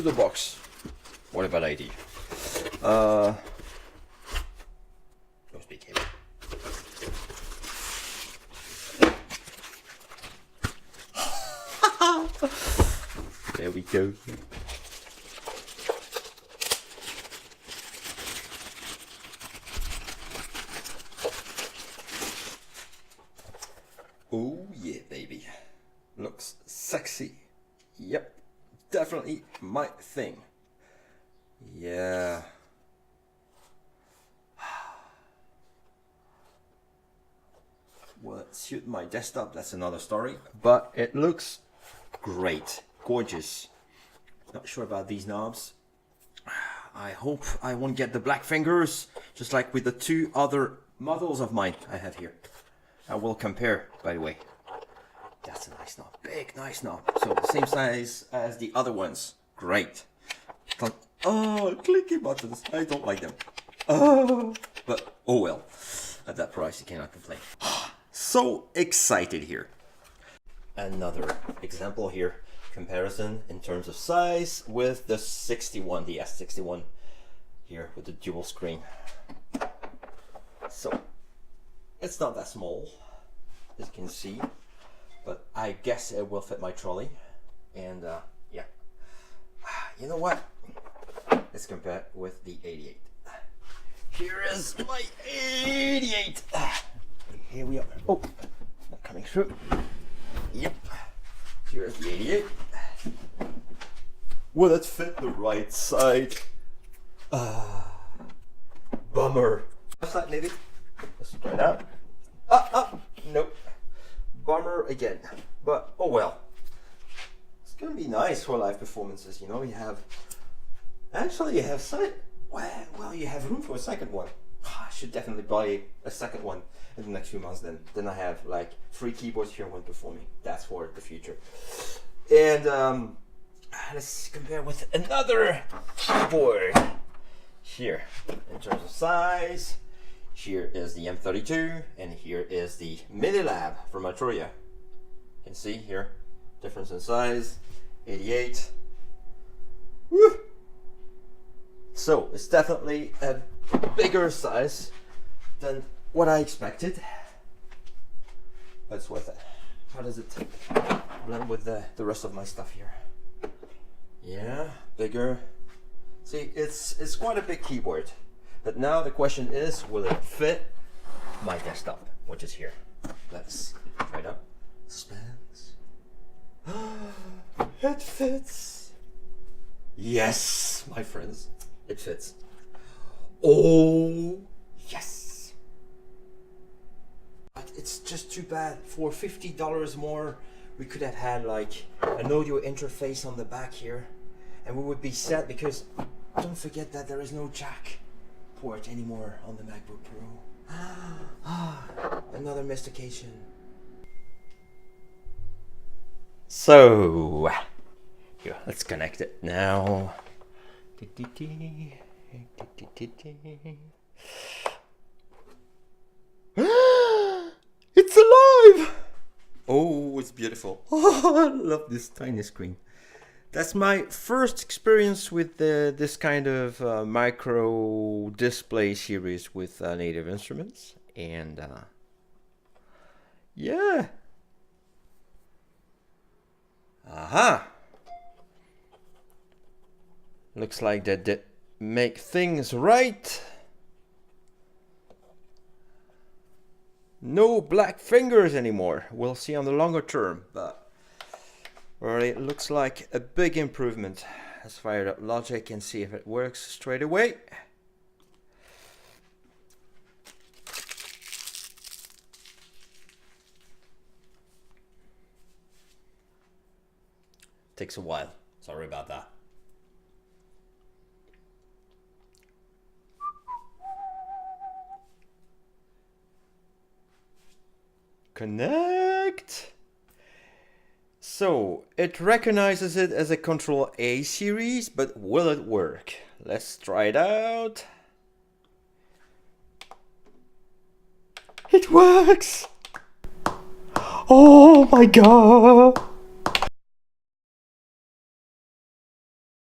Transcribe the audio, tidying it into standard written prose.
to the box. What about ID? USB cable. There we go. Oh yeah, baby. Looks sexy. Yep, definitely my thing. Yeah. Will it suit my desktop? That's another story. But it looks great. Gorgeous. Not sure about these knobs. I hope I won't get the black fingers, just like with the two other models of mine I have here. I will compare, by the way. That's a nice knob. Big, nice knob. So the same size as the other ones. Great. Oh, clicky buttons. I don't like them. Oh, but oh well. At that price, you cannot complain. So excited here. Another example here. Comparison in terms of size with the 61, the S61 here with the dual screen. So it's not that small, as you can see, but I guess it will fit my trolley. And yeah, you know what? Let's compare with the 88. Here is my 88. Here we are. Oh, not coming through. Yep. Here's the 88. Will it fit the right side? Bummer. Left side maybe. Let's try it out. Nope. Bummer again. But oh well. It's gonna be nice for live performances. You know, you have side. Well, you have room for a second one. I should definitely buy a second one in the next few months. Then I have like 3 keyboards here when performing. That's for the future. And let's compare with another keyboard here in terms of size. Here is the M32 and here is the Mini Lab from Arturia. You can see here difference in size. 88. Woo! So it's definitely a bigger size than what I expected, but it's worth it. How does it blend with the rest of my stuff here? Yeah, bigger. See, it's quite a big keyboard, but now the question is, will it fit my desktop, which is here? Let's try it out. Suspense. It fits. Yes, my friends, it fits. Oh, yes. But it's just too bad. For $50 more, we could have had like an audio interface on the back here, and we would be set, because don't forget that there is no jack port anymore on the MacBook Pro. Another missed occasion. So, here, let's connect it now. It's alive! Oh, it's beautiful. Oh, I love this tiny screen. That's my first experience with this kind of micro display series with Native Instruments. And yeah. Aha! Looks like that did make things right. No black fingers anymore. We'll see on the longer term, but already it looks like a big improvement. Let's fire up Logic and see if it works straight away. Takes a while. Sorry about that. Connect. So it recognizes it as a Kontrol A series, but will it work? Let's try it out. It works. Oh my god.